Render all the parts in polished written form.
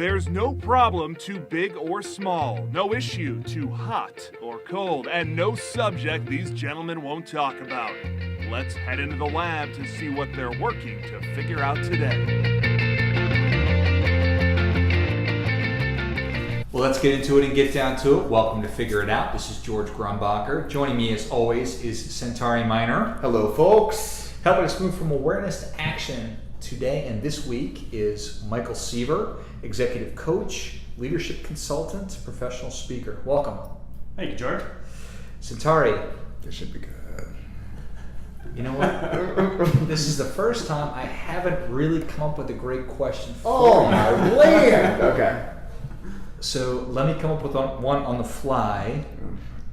There's no problem too big or small, no issue too hot or cold, and no subject these gentlemen won't talk about. Let's head into the lab to see what they're working to figure out today. Well, let's get into it and get down to it. Welcome to Figure It Out. This is George Grumbacher. Joining me as always is Centauri Minor. Hello, folks. Helping us move from awareness to action today and this week is Michael Seaver, executive coach, leadership consultant, professional speaker. Welcome. Thank you, George. Centauri. This should be good. You know what? This is the first time I haven't really come up with a great question for Oh, you. my land. Okay. So let me come up with one on the fly.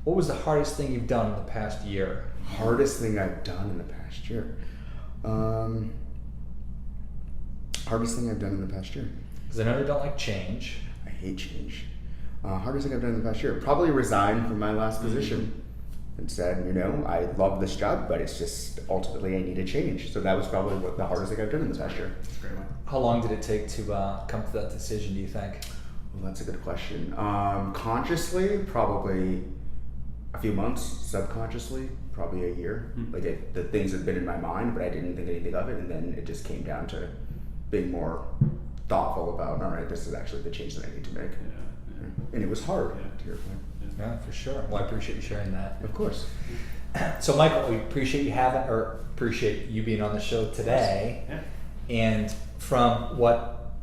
What was the hardest thing you've done in the past year? Hardest thing I've done in the past year. Hardest thing I've done in the past year. Because I know you don't like change. I hate change. Hardest thing I've done in the past year. Probably resigned from my last position and said, I love this job, but it's just ultimately I need a change. So that was probably the hardest thing I've done in the past year. That's a great one. How long did it take to come to that decision, do you think? Well, that's a good question. Consciously, probably a few months. Subconsciously, probably a year. Like the things had been in my mind, but I didn't think anything of it, and then it just came down to being more thoughtful about, all right, this is actually the change that I need to make. Yeah. And it was hard, to your point. Yeah, for sure. Well, I appreciate you sharing that. Of course. So, Michael, we appreciate you being on the show today. Yeah. And from what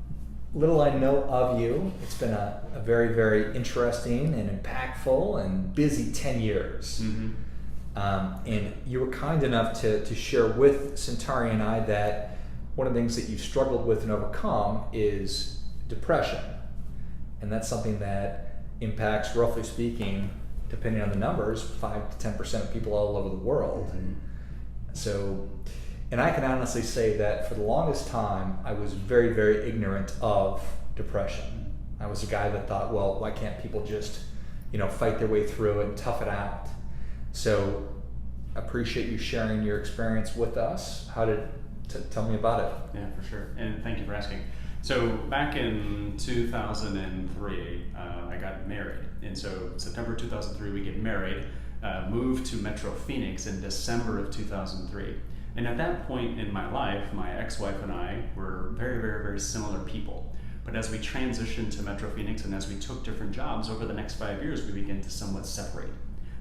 little I know of you, it's been a very, very interesting and impactful and busy 10 years. And you were kind enough to share with Centauri and I that one of the things that you've struggled with and overcome is depression. And that's something that impacts, roughly speaking, depending on the numbers, 5 to 10% of people all over the world. So, and I can honestly say that for the longest time, I was very, very ignorant of depression. I was a guy that thought, well, why can't people just, fight their way through it and tough it out? So, I appreciate you sharing your experience with us. Tell me about it. Yeah, for sure. And thank you for asking. So back in 2003, I got married. And so September 2003, we get married, moved to Metro Phoenix in December of 2003. And at that point in my life, my ex-wife and I were very, very, very similar people. But as we transitioned to Metro Phoenix and as we took different jobs over the next 5 years, we began to somewhat separate,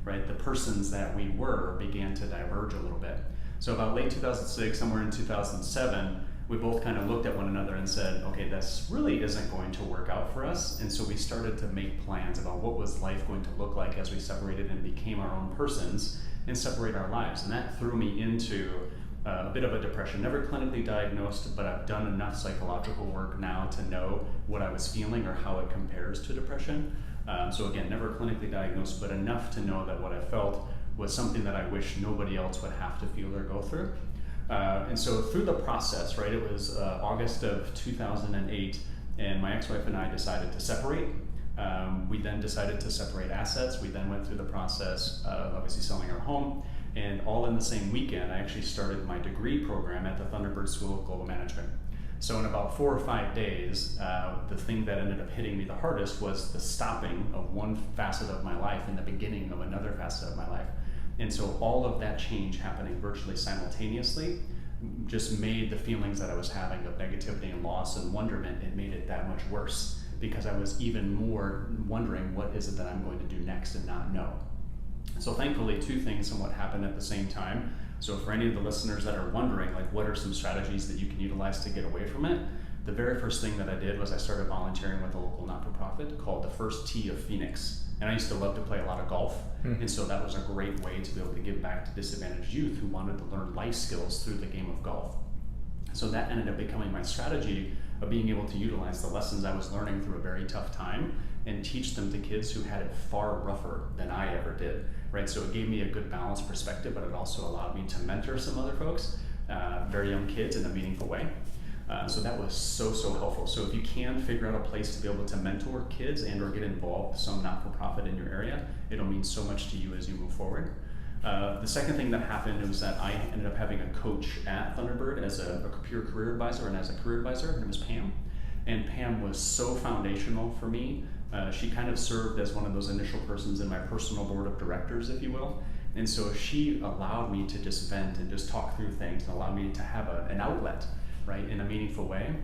right? The persons that we were began to diverge a little bit. So about late 2006, somewhere in 2007, we both kind of looked at one another and said, okay, this really isn't going to work out for us. And so we started to make plans about what was life going to look like as we separated and became our own persons and separate our lives. And that threw me into a bit of a depression. Never clinically diagnosed, but I've done enough psychological work now to know what I was feeling or how it compares to depression. So again, never clinically diagnosed, but enough to know that what I felt was something that I wish nobody else would have to feel or go through. And so through the process, right, it was August of 2008, and my ex-wife and I decided to separate. We then decided to separate assets. We then went through the process of obviously selling our home, and all in the same weekend, I actually started my degree program at the Thunderbird School of Global Management. So in about 4 or 5 days, the thing that ended up hitting me the hardest was the stopping of one facet of my life and the beginning of another facet of my life. And so all of that change happening virtually simultaneously just made the feelings that I was having of negativity and loss and wonderment, it made it that much worse because I was even more wondering what is it that I'm going to do next and not know. So thankfully, 2 things somewhat happened at the same time. So for any of the listeners that are wondering, like, what are some strategies that you can utilize to get away from it? The very first thing that I did was I started volunteering with a local not-for-profit called the First Tee of Phoenix. And I used to love to play a lot of golf. And so that was a great way to be able to give back to disadvantaged youth who wanted to learn life skills through the game of golf. So that ended up becoming my strategy of being able to utilize the lessons I was learning through a very tough time and teach them to kids who had it far rougher than I ever did, right? So it gave me a good balanced perspective, but it also allowed me to mentor some other folks, very young kids, in a meaningful way. So that was so helpful. So if you can figure out a place to be able to mentor kids and or get involved with some not-for-profit in your area, it'll mean so much to you as you move forward. The second thing that happened was that I ended up having a coach at Thunderbird as a peer career advisor and as a career advisor. Her name is Pam. And Pam was so foundational for me. She kind of served as one of those initial persons in my personal board of directors, if you will. And so she allowed me to just vent and just talk through things and allowed me to have an outlet, right, in a meaningful way.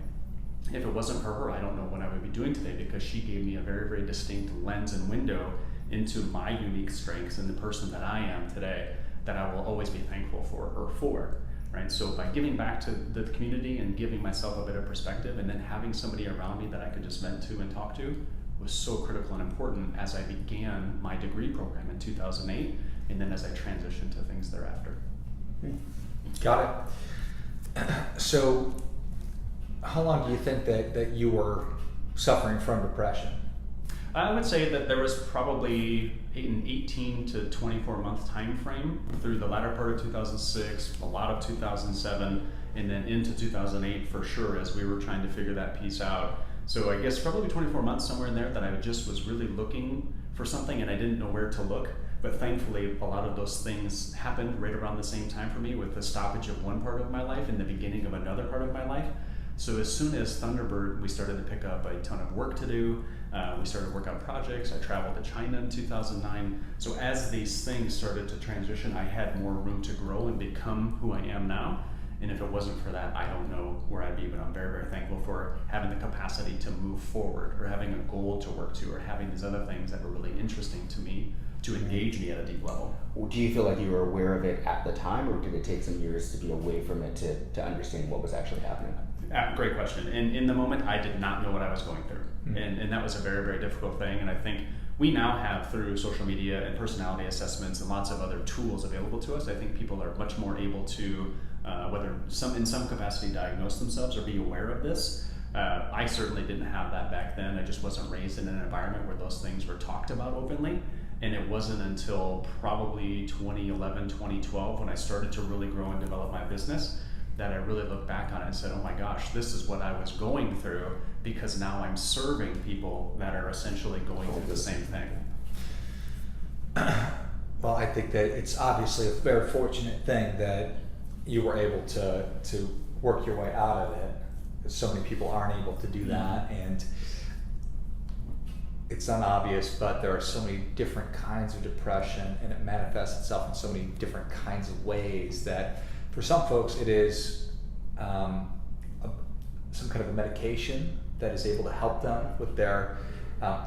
If it wasn't for her, I don't know what I would be doing today, because she gave me a very, very distinct lens and window into my unique strengths and the person that I am today that I will always be thankful for her for, right? So by giving back to the community and giving myself a bit of perspective, and then having somebody around me that I could just vent to and talk to, was so critical and important as I began my degree program in 2008, and then as I transitioned to things thereafter. Got it. So how long do you think that you were suffering from depression? I would say that there was probably an 18 to 24 month time frame through the latter part of 2006, a lot of 2007, and then into 2008 for sure, as we were trying to figure that piece out. So I guess probably 24 months, somewhere in there, that I just was really looking for something and I didn't know where to look. But thankfully, a lot of those things happened right around the same time for me, with the stoppage of one part of my life and the beginning of another part of my life. So as soon as Thunderbird, we started to pick up a ton of work to do. We started to work on projects. I traveled to China in 2009. So as these things started to transition, I had more room to grow and become who I am now. And if it wasn't for that, I don't know where I'd be, but I'm very, very thankful for having the capacity to move forward, or having a goal to work to, or having these other things that were really interesting to me, to engage me at a deep level. Do you feel like you were aware of it at the time, or did it take some years to be away from it to understand what was actually happening? Great question. And in the moment, I did not know what I was going through. And that was a very, very difficult thing. And I think we now have, through social media and personality assessments and lots of other tools available to us, I think people are much more able to, whether in some capacity, diagnose themselves or be aware of this. I certainly didn't have that back then. I just wasn't raised in an environment where those things were talked about openly. And it wasn't until probably 2011, 2012, when I started to really grow and develop my business, that I really looked back on it and said, oh my gosh, this is what I was going through, because now I'm serving people that are essentially going through the same thing. Well, I think that it's obviously a very fortunate thing that you were able to work your way out of it, because so many people aren't able to do that. And it's unobvious, but there are so many different kinds of depression, and it manifests itself in so many different kinds of ways that for some folks it is some kind of a medication that is able to help them with their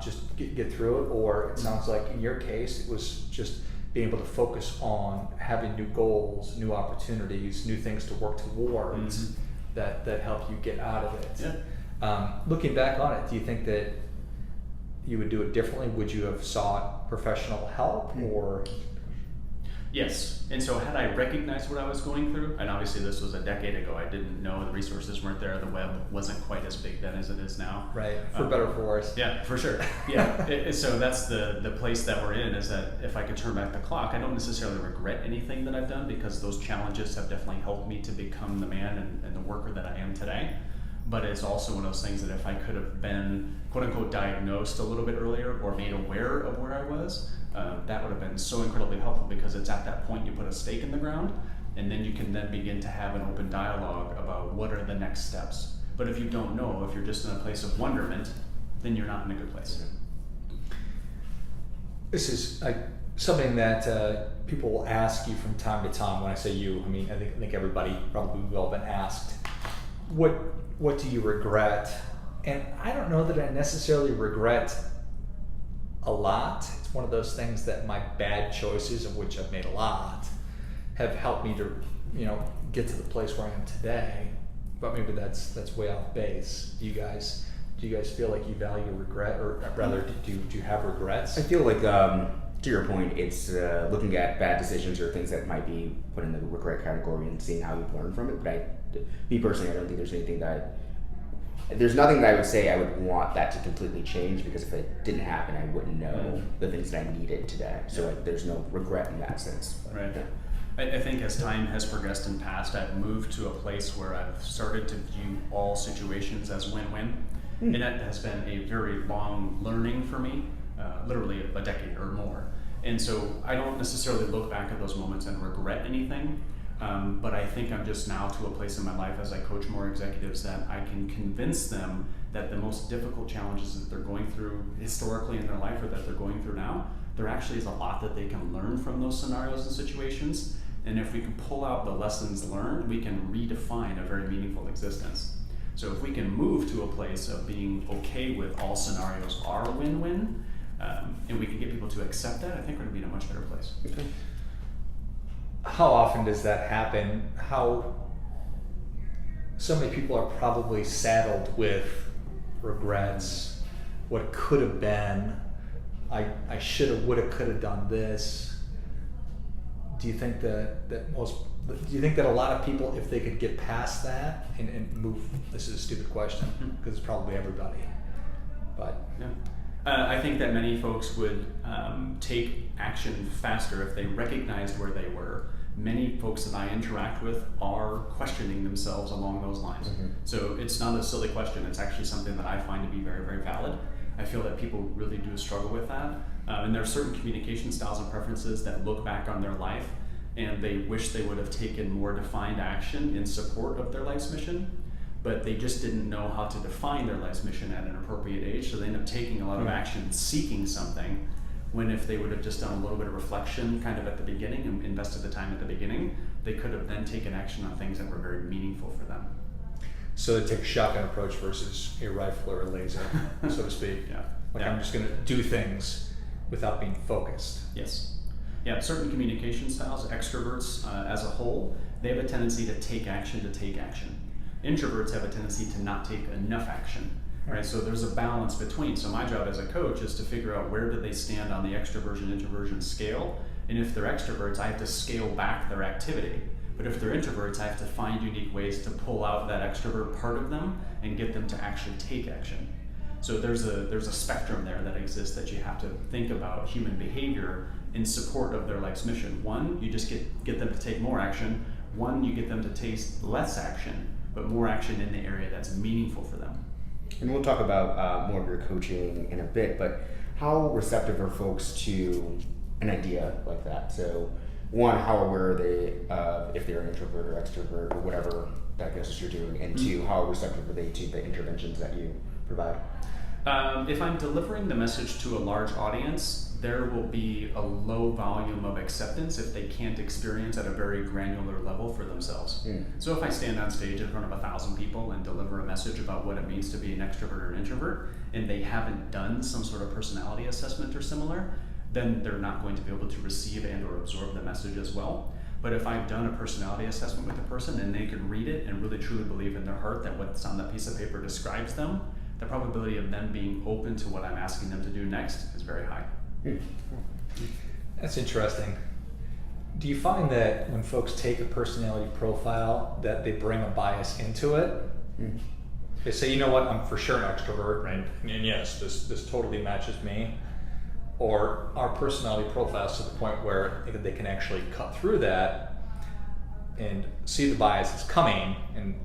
just get through it, or it sounds like in your case it was just being able to focus on having new goals, new opportunities, new things to work towards that help you get out of it. Yeah. Looking back on it, do you think that you would do it differently? Would you have sought professional help, or? Yes, and so had I recognized what I was going through, and obviously this was a decade ago, I didn't know, the resources weren't there, the web wasn't quite as big then as it is now. Right, for better or for worse. Yeah, for sure. Yeah, so that's the place that we're in, is that if I could turn back the clock, I don't necessarily regret anything that I've done, because those challenges have definitely helped me to become the man and the worker that I am today. But it's also one of those things that if I could have been, quote unquote, diagnosed a little bit earlier or made aware of where I was, that would have been so incredibly helpful, because it's at that point you put a stake in the ground, and then you can then begin to have an open dialogue about what are the next steps. But if you don't know, if you're just in a place of wonderment, then you're not in a good place. This is something that people will ask you from time to time. When I say you, I mean I think everybody probably we've all been asked, what do you regret? And I don't know that I necessarily regret a lot. It's one of those things that my bad choices, of which I've made a lot, have helped me to, get to the place where I am today. But maybe that's way off base. Do you guys feel like you value regret, or rather, do you have regrets? I feel like, to your point, it's looking at bad decisions or things that might be put in the regret category and seeing how you've learned from it. But me personally, I don't think there's nothing that I would say I would want that to completely change, because if it didn't happen, I wouldn't know the things that I needed today. So there's no regret in that sense. Right. I think as time has progressed and passed, I've moved to a place where I've started to view all situations as win-win. And that has been a very long learning for me, literally a decade or more. And so I don't necessarily look back at those moments and regret anything. But I think I'm just now to a place in my life as I coach more executives that I can convince them that the most difficult challenges that they're going through historically in their life or that they're going through now, there actually is a lot that they can learn from those scenarios and situations. And if we can pull out the lessons learned, we can redefine a very meaningful existence. So if we can move to a place of being okay with all scenarios are win-win, and we can get people to accept that, I think we're going to be in a much better place. Okay. How often does that happen? How so many people are probably saddled with regrets, what could have been, I should have, would have, could have done this. Do you think that a lot of people, if they could get past that and move, this is a stupid question because it's probably everybody, but yeah. I think that many folks would take action faster if they recognized where they were. Many folks that I interact with are questioning themselves along those lines. Mm-hmm. So it's not a silly question, it's actually something that I find to be very, very valid. I feel that people really do struggle with that. And there are certain communication styles and preferences that look back on their life and they wish they would have taken more defined action in support of their life's mission, but they just didn't know how to define their life's mission at an appropriate age, so they end up taking a lot of action seeking something, when if they would have just done a little bit of reflection kind of at the beginning and invested the time at the beginning, they could have then taken action on things that were very meaningful for them. So they take a shotgun approach versus a rifle or a laser, so to speak. Yeah. Like I'm just going to do things without being focused. Yes. Yeah, certain communication styles, extroverts as a whole, they have a tendency to take action. Introverts have a tendency to not take enough action, right? So there's a balance between. So my job as a coach is to figure out where do they stand on the extroversion-introversion scale, and if they're extroverts, I have to scale back their activity. But if they're introverts, I have to find unique ways to pull out that extrovert part of them and get them to actually take action. So there's a spectrum there that exists that you have to think about human behavior in support of their life's mission. One, you just get them to take more action. One, you get them to take less action, but more action in the area that's meaningful for them. And we'll talk about more of your coaching in a bit, but how receptive are folks to an idea like that? So one, how aware are they if they're an introvert or extrovert or whatever diagnosis you're doing? And two, how receptive are they to the interventions that you provide? If I'm delivering the message to a large audience, there will be a low volume of acceptance if they can't experience at a very granular level for themselves. So if I stand on stage in front of 1,000 people and deliver a message about what it means to be an extrovert or an introvert, and they haven't done some sort of personality assessment or similar, then they're not going to be able to receive and or absorb the message as well. But if I've done a personality assessment with a person and they can read it and really truly believe in their heart that what's on that piece of paper describes them, the probability of them being open to what I'm asking them to do next is very high. That's interesting. Do you find that when folks take a personality profile that they bring a bias into it? They say, you know what, I'm for sure an extrovert, right? And yes, this totally matches me. Or our personality profiles to the point where they can actually cut through that and see the bias is coming. And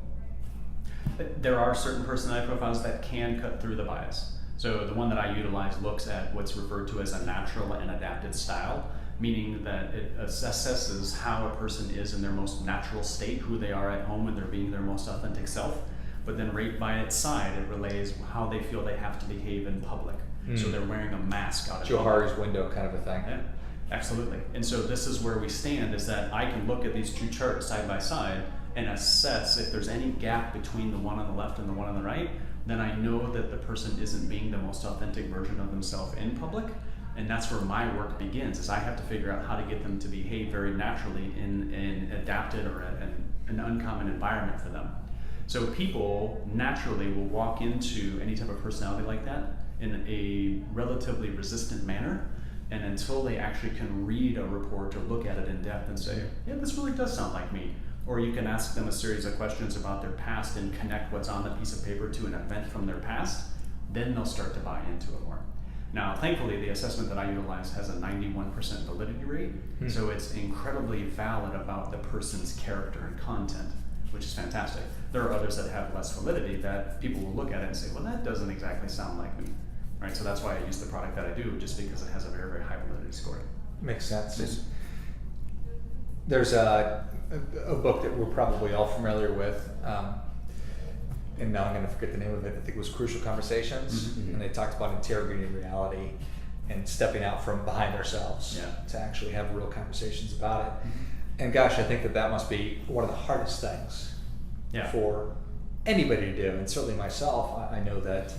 there are certain personality profiles that can cut through the bias. So the one that I utilize looks at what's referred to as a natural and adapted style, meaning that it assesses how a person is in their most natural state, who they are at home when they're being their most authentic self, but then right by its side, it relays how they feel they have to behave in public. So they're wearing a mask out of Johari's window kind of a thing. Yeah, absolutely. And so this is where we stand, is that I can look at these two charts side by side and assess if there's any gap between the one on the left and the one on the right, then I know that the person isn't being the most authentic version of themselves in public. And that's where my work begins, is I have to figure out how to get them to behave very naturally in an adapted or an uncommon environment for them. So people naturally will walk into any type of personality like that in a relatively resistant manner, and until they actually can read a report or look at it in depth and say, yeah, this really does sound like me. Or you can ask them a series of questions about their past and connect what's on the piece of paper to an event from their past, then they'll start to buy into it more. Now, thankfully, the assessment that I utilize has a 91% validity rate, so it's incredibly valid about the person's character and content, which is fantastic. There are others that have less validity that people will look at it and say, well, that doesn't exactly sound like me. Right, so that's why I use the product that I do, just because it has a very, very high validity score. Makes sense. There's a book that we're probably all familiar with, and now I'm going to forget the name of it. I think it was Crucial Conversations, and they talked about interrogating reality and stepping out from behind ourselves to actually have real conversations about it. And gosh, I think that must be one of the hardest things for anybody to do, and certainly myself. I know that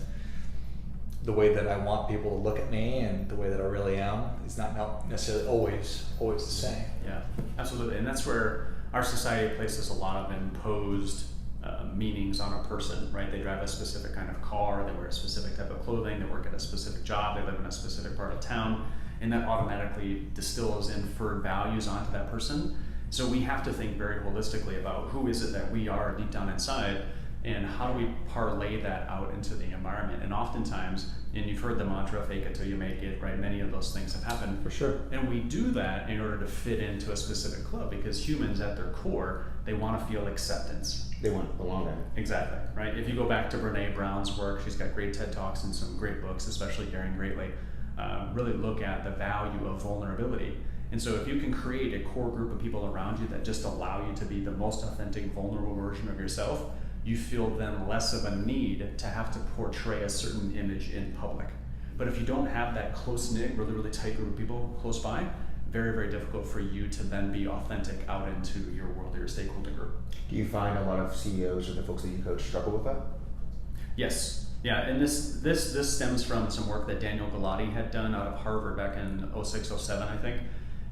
the way that I want people to look at me and the way that I really am is not necessarily always the same. Yeah, absolutely. And that's where our society places a lot of imposed meanings on a person, right? They drive a specific kind of car, they wear a specific type of clothing, they work at a specific job, they live in a specific part of town, and that automatically distills inferred values onto that person. So we have to think very holistically about who is it that we are deep down inside, and how do we parlay that out into the environment. And oftentimes, and you've heard the mantra, fake it till you make it, right? Many of those things have happened. For sure. And we do that in order to fit into a specific club, because humans at their core, they want to feel acceptance. They want belonging. Exactly, right? If you go back to Brene Brown's work, she's got great TED Talks and some great books, especially Daring Greatly, really look at the value of vulnerability. And so if you can create a core group of people around you that just allow you to be the most authentic, vulnerable version of yourself, you feel then less of a need to have to portray a certain image in public. But if you don't have that close-knit, really, really tight group of people close by, very, very difficult for you to then be authentic out into your world or your stakeholder group. Do you find a lot of CEOs or the folks that you coach struggle with that? Yes. Yeah, and this stems from some work that Daniel Galati had done out of Harvard back in 06, 07, I think.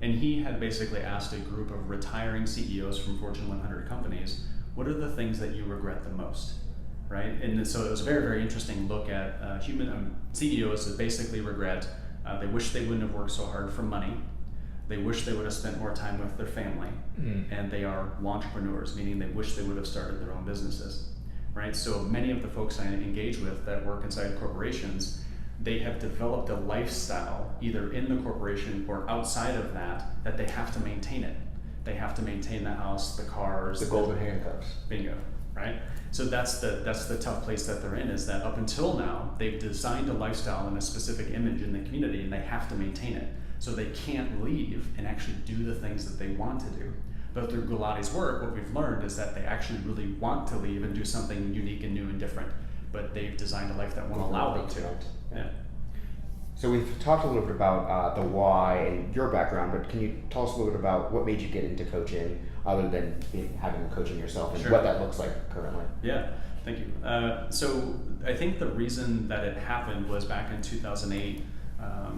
And he had basically asked a group of retiring CEOs from Fortune 100 companies, what are the things that you regret the most, right? And so it was a very, very interesting look at human CEOs that basically regret, they wish they wouldn't have worked so hard for money, they wish they would have spent more time with their family, and they are entrepreneurs, meaning they wish they would have started their own businesses, right? So many of the folks I engage with that work inside corporations, they have developed a lifestyle either in the corporation or outside of that they have to maintain it. They have to maintain the house, the cars, The golden handcuffs. Bingo, right? So that's the tough place that they're in, is that up until now, they've designed a lifestyle and a specific image in the community, and they have to maintain it. So they can't leave and actually do the things that they want to do. But through Galati's work, what we've learned is that they actually really want to leave and do something unique and new and different, but they've designed a life that won't allow them to. Yeah. So we've talked a little bit about the why and your background, but can you tell us a little bit about what made you get into coaching, other than having coaching yourself, and what that looks like currently? Yeah, thank you. So I think the reason that it happened was back in 2008,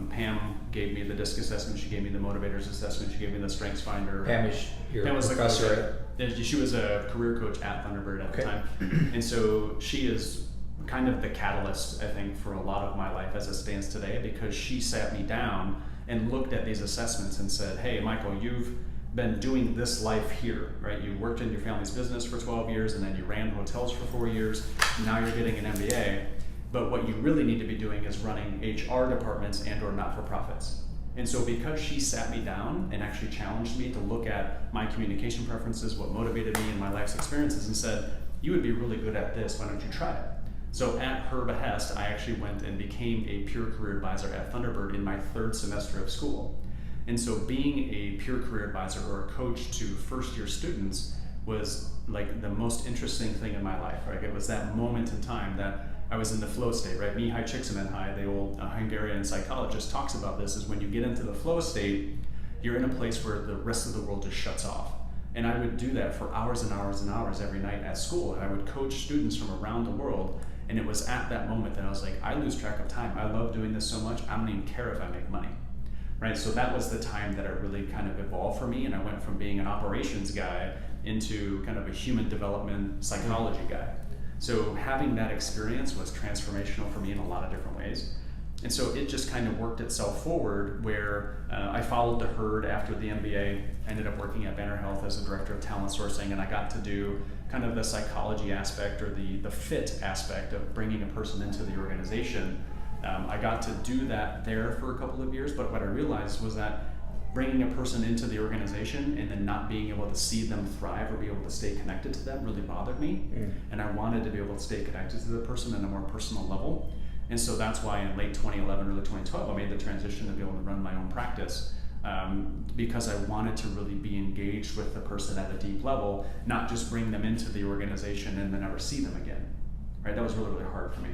Pam gave me the DISC assessment, she gave me the Motivators assessment, she gave me the Strengths Finder. Pam is your Pam was professor she was a career coach at Thunderbird at the time. And so she is kind of the catalyst, I think, for a lot of my life as it stands today, because she sat me down and looked at these assessments and said, hey, Michael, you've been doing this life here, right? You worked in your family's business for 12 years, and then you ran hotels for 4 years. Now you're getting an MBA. But what you really need to be doing is running HR departments and or not-for-profits. And so because she sat me down and actually challenged me to look at my communication preferences, what motivated me in my life's experiences, and said, you would be really good at this, why don't you try it? So at her behest, I actually went and became a peer career advisor at Thunderbird in my 3rd semester of school. And so being a peer career advisor or a coach to first-year students was like the most interesting thing in my life, right? It was that moment in time that I was in the flow state, right? Mihai Csikszentmihalyi, the old Hungarian psychologist, talks about this, is when you get into the flow state, you're in a place where the rest of the world just shuts off. And I would do that for hours and hours and hours every night at school. And I would coach students from around the world. And it was at that moment that I was like, I lose track of time. I love doing this so much, I don't even care if I make money, right? So that was the time that it really kind of evolved for me. And I went from being an operations guy into kind of a human development psychology guy. So having that experience was transformational for me in a lot of different ways. And so it just kind of worked itself forward, where I followed the herd after the MBA, ended up working at Banner Health as a director of talent sourcing, and I got to do kind of the psychology aspect, or the fit aspect of bringing a person into the organization. I got to do that there for a couple of years, but what I realized was that bringing a person into the organization and then not being able to see them thrive or be able to stay connected to them really bothered me. And I wanted to be able to stay connected to the person on a more personal level. And so that's why in late 2011, early 2012, I made the transition to be able to run my own practice because I wanted to really be engaged with the person at a deep level, not just bring them into the organization and then never see them again. Right? That was really, really hard for me.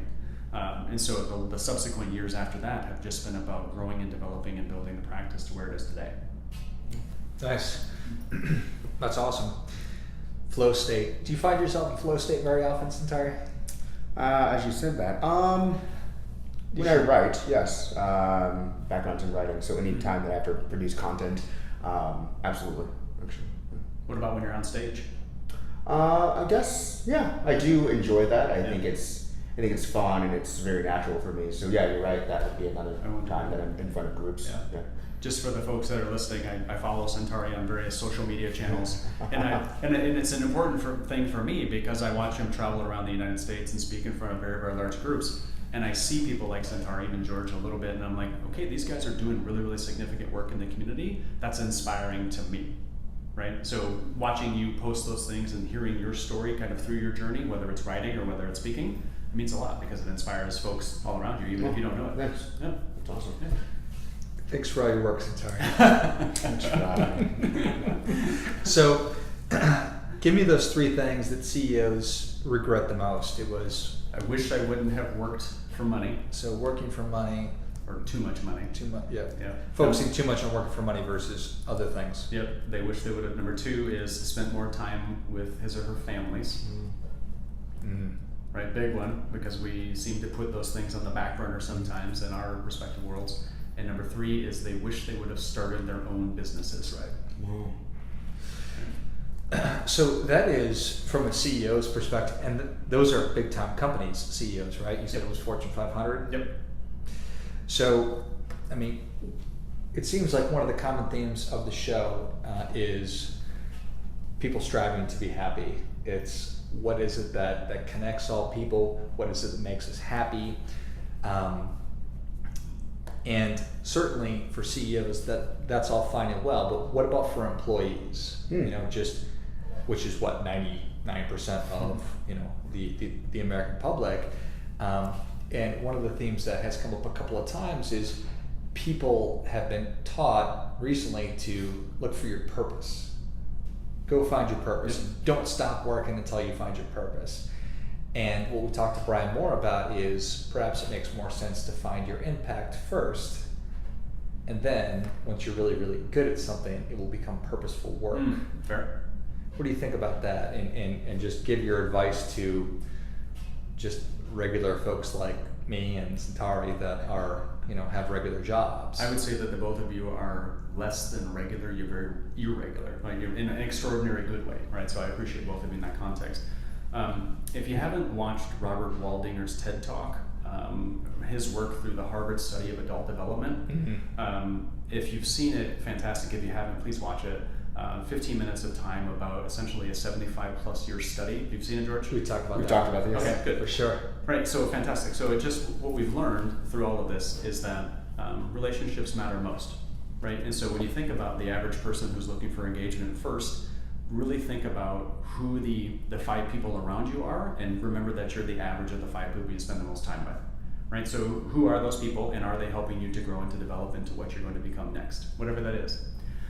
And so the subsequent years after that have just been about growing and developing and building the practice to where it is today. Nice. That's awesome. Flow state. Do you find yourself in flow state very often, Centauri? As you said that, when I write, yes, background's in writing, so any time that I have to produce content, absolutely, actually. What about when you're on stage? I guess, yeah, I do enjoy that. I think it's fun and it's very natural for me. So yeah, you're right. That would be another time that I'm in front of groups. Yeah. Just for the folks that are listening, I follow Centauri on various social media channels, and it's an important thing for me because I watch him travel around the United States and speak in front of very, very large groups. And I see people like Centauri, even George a little bit, and I'm like, okay, these guys are doing really, really significant work in the community. That's inspiring to me, right? So watching you post those things and hearing your story kind of through your journey, whether it's writing or whether it's speaking, it means a lot because it inspires folks all around you, even if you don't know it. Thanks. Yeah. That's awesome. Yeah. Thanks for all your work, Centauri. So, give me those 3 things that CEOs regret the most. It was... I wish I wouldn't have worked for money. So working for money. Or too much money. Too much, yeah. Yeah. Focusing too much on working for money versus other things. Yep. They wish they would have. Number 2 is spent more time with his or her families. Right, big one, because we seem to put those things on the back burner sometimes in our respective worlds. And number 3 is they wish they would have started their own businesses. Right. So that is from a CEO's perspective, and those are big time companies, CEOs, right? You said it was Fortune 500? Yep. So, I mean, it seems like one of the common themes of the show is people striving to be happy. It's what is it that connects all people? What is it that makes us happy? And certainly for CEOs, that's all fine and well. But what about for employees? You know, just which is what 99% of the American public. And one of the themes that has come up a couple of times is people have been taught recently to look for your purpose. Go find your purpose. Yep. Don't stop working until you find your purpose. And what we talked to Brian more about is perhaps it makes more sense to find your impact first. And then once you're really, really good at something, it will become purposeful work. Fair. What do you think about that? And just give your advice to just regular folks like me and Centauri that are, have regular jobs. I would say that the both of you are less than regular. You're very irregular, like you're in an extraordinary good way, right? So I appreciate both of you in that context. If you haven't watched Robert Waldinger's TED Talk, his work through the Harvard study of adult development, if you've seen it, fantastic. If you haven't, please watch it. 15 minutes of time about essentially a 75+ year study. You've seen it, George? We talked about We've that. talked about this. Okay, good. For sure. Right, so fantastic. So it just, what we've learned through all of this is that relationships matter most, right? And so when you think about the average person who's looking for engagement first, really think about who the 5 people around you are, and remember that you're the average of the 5 people you spend the most time with, right? So who are those people, and are they helping you to grow and to develop into what you're going to become next, whatever that is.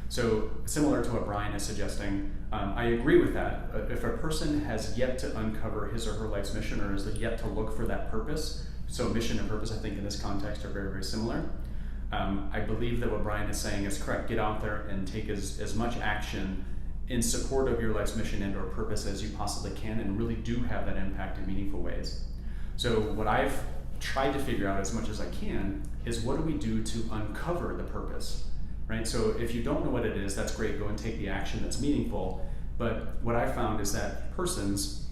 So similar to what Brian is suggesting, I agree with that. If a person has yet to uncover his or her life's mission, or is yet to look for that purpose, so mission and purpose I think in this context are very, very similar. I believe that what Brian is saying is correct. Get out there and take as much action in support of your life's mission and or purpose as you possibly can, and really do have that impact in meaningful ways. So what I've tried to figure out as much as I can is what do we do to uncover the purpose? Right? So if you don't know what it is, that's great, go and take the action that's meaningful. But what I found is that persons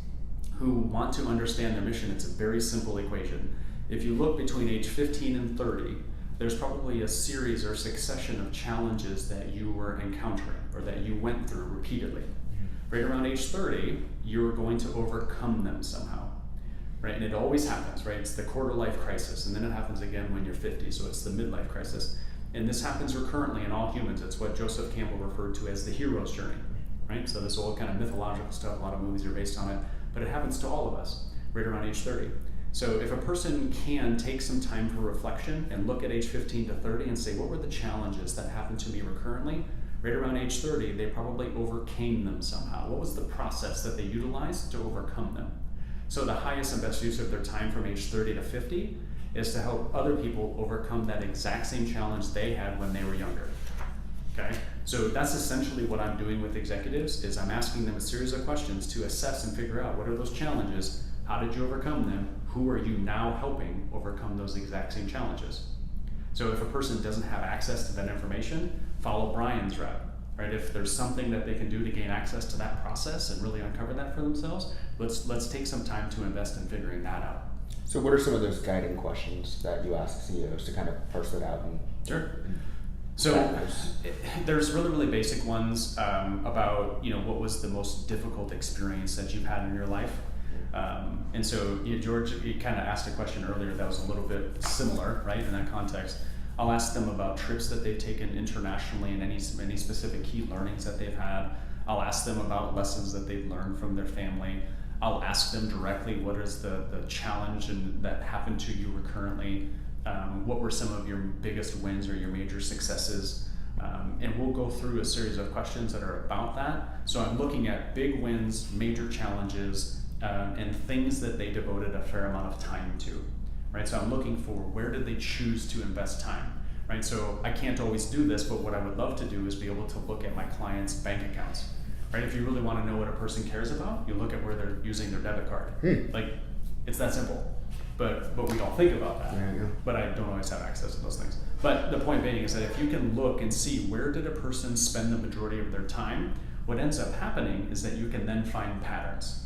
who want to understand their mission, it's a very simple equation. If you look between age 15 and 30, there's probably a series or succession of challenges that you were encountering or that you went through repeatedly. Right around age 30, you're going to overcome them somehow. Right? And it always happens, right? It's the quarter life crisis, and then it happens again when you're 50, so it's the midlife crisis. And this happens recurrently in all humans. It's what Joseph Campbell referred to as the hero's journey, right? So this old kind of mythological stuff, a lot of movies are based on it, but it happens to all of us right around age 30. So if a person can take some time for reflection and look at age 15 to 30 and say, what were the challenges that happened to me recurrently? Right around age 30, they probably overcame them somehow. What was the process that they utilized to overcome them? So the highest and best use of their time from age 30 to 50 is to help other people overcome that exact same challenge they had when they were younger. Okay? So that's essentially what I'm doing with executives, is I'm asking them a series of questions to assess and figure out what are those challenges, how did you overcome them, who are you now helping overcome those exact same challenges. So if a person doesn't have access to that information, follow Brian's route, right? If there's something that they can do to gain access to that process and really uncover that for themselves, let's take some time to invest in figuring that out. So what are some of those guiding questions that you ask CEOs to kind of parse it out? And sure. So there's really basic ones about what was the most difficult experience that you've had in your life. And so George, you kind of asked a question earlier that was a little bit similar, right, in that context. I'll ask them about trips that they've taken internationally and any specific key learnings that they've had. I'll ask them about lessons that they've learned from their family. I'll ask them directly, what is the challenge that happened to you recurrently? What were some of your biggest wins or your major successes? And we'll go through a series of questions that are about that. So I'm looking at big wins, major challenges, and things that they devoted a fair amount of time to, right? So I'm looking for, where did they choose to invest time, right? So I can't always do this, but what I would love to do is be able to look at my clients' bank accounts, right? If you really want to know what a person cares about, you look at where they're using their debit card. Like, it's that simple. But we all think about that. Yeah. But I don't always have access to those things. But the point being is that if you can look and see, where did a person spend the majority of their time, what ends up happening is that you can then find patterns.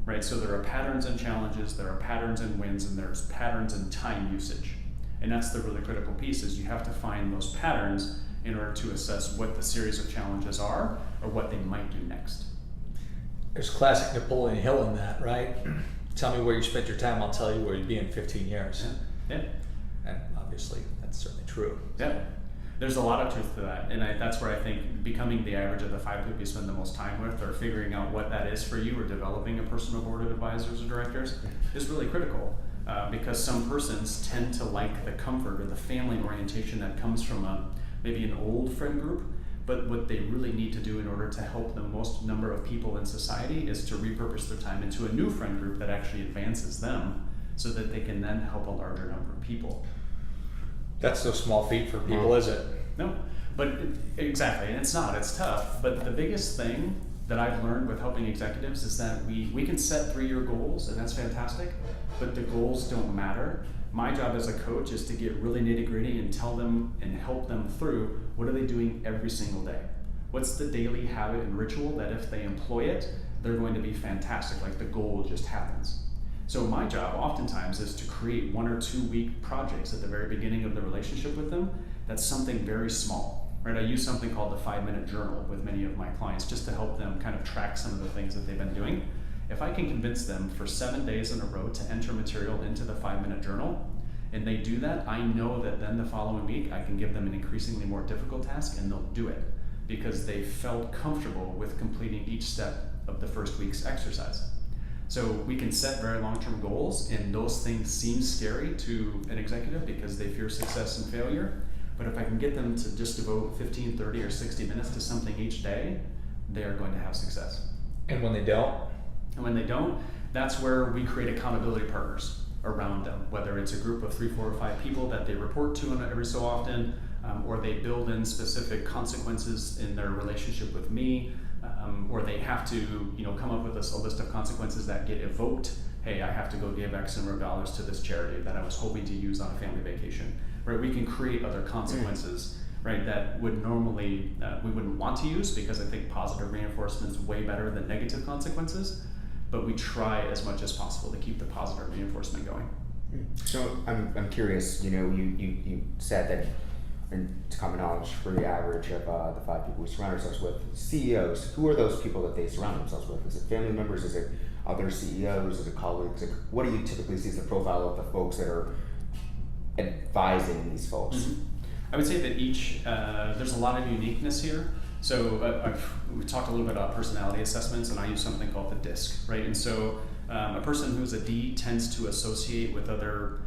Right, so there are patterns and challenges, there are patterns and wins, and there's patterns and time usage. And that's the really critical piece, is you have to find those patterns in order to assess what the series of challenges are or what they might do next. There's classic Napoleon Hill in that, right? Tell me where you spent your time, I'll tell you where you'd be in 15 years. Yeah. And obviously, that's certainly true. Yeah. There's a lot of truth to that, and that's where I think becoming the average of the 5 people you spend the most time with, or figuring out what that is for you, or developing a personal board of advisors or directors, is really critical. Because some persons tend to like the comfort or the family orientation that comes from maybe an old friend group, but what they really need to do in order to help the most number of people in society is to repurpose their time into a new friend group that actually advances them, so that they can then help a larger number of people. That's no small feat for people, is it? No, but exactly, and it's not, it's tough. But the biggest thing that I've learned with helping executives is that we can set 3-year goals, and that's fantastic, but the goals don't matter. My job as a coach is to get really nitty-gritty and tell them and help them through, what are they doing every single day? What's the daily habit and ritual that if they employ it, they're going to be fantastic, like the goal just happens. So my job oftentimes is to create 1 or 2 week projects at the very beginning of the relationship with them. That's something very small, right? I use something called the 5-minute journal with many of my clients, just to help them kind of track some of the things that they've been doing. If I can convince them for 7 days in a row to enter material into the 5-minute journal, and they do that, I know that then the following week I can give them an increasingly more difficult task, and they'll do it because they felt comfortable with completing each step of the first week's exercise. So we can set very long-term goals, and those things seem scary to an executive because they fear success and failure. But if I can get them to just devote 15, 30, or 60 minutes to something each day, they are going to have success. And when they don't? And when they don't, that's where we create accountability partners around them, whether it's a group of 3, 4, or 5 people that they report to every so often, or they build in specific consequences in their relationship with me, or they have to, come up with a list of consequences that get evoked. Hey, I have to go give X number of dollars to this charity that I was hoping to use on a family vacation. Right? We can create other consequences, right? That would normally we wouldn't want to use, because I think positive reinforcement is way better than negative consequences. But we try as much as possible to keep the positive reinforcement going. So I'm curious. You said that, and to common knowledge, for the average of the 5 people we surround ourselves with, CEOs, who are those people that they surround themselves with? Is it family members? Is it other CEOs? Is it colleagues? What do you typically see as the profile of the folks that are advising these folks? Mm-hmm. I would say that each, there's a lot of uniqueness here. So we talked a little bit about personality assessments, and I use something called the DISC, right? And so A person who's a D tends to associate with other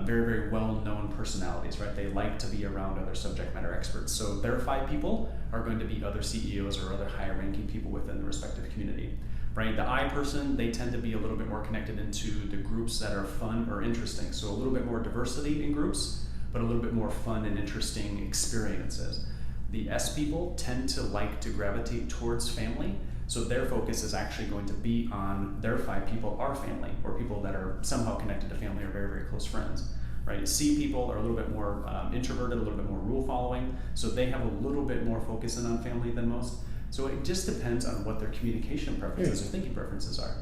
very, very well-known personalities, right? They like to be around other subject matter experts. So their 5 people are going to be other CEOs or other higher-ranking people within the respective community, right? The I person, they tend to be a little bit more connected into the groups that are fun or interesting. So a little bit more diversity in groups, but a little bit more fun and interesting experiences. The S people tend to like to gravitate towards family. So their focus is actually going to be on their 5 people are family, or people that are somehow connected to family or very, very close friends, right? C people are a little bit more introverted, a little bit more rule following, so they have a little bit more focus in on family than most. So it just depends on what their communication preferences or thinking preferences are.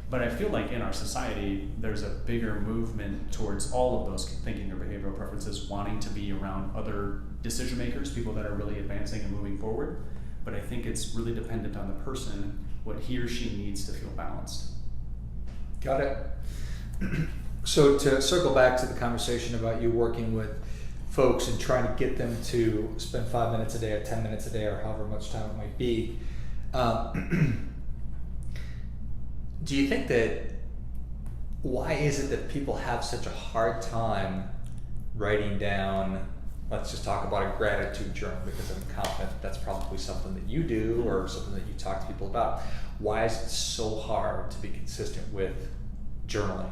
But I feel like in our society, there's a bigger movement towards all of those thinking or behavioral preferences wanting to be around other decision makers, people that are really advancing and moving forward. But I think it's really dependent on the person, what he or she needs to feel balanced. Got it. So to circle back to the conversation about you working with folks and trying to get them to spend 5 minutes a day or 10 minutes a day or however much time it might be, do you think that, why is it that people have such a hard time writing down, let's just talk about a gratitude journal, because I'm confident that that's probably something that you do or something that you talk to people about. Why is it so hard to be consistent with journaling?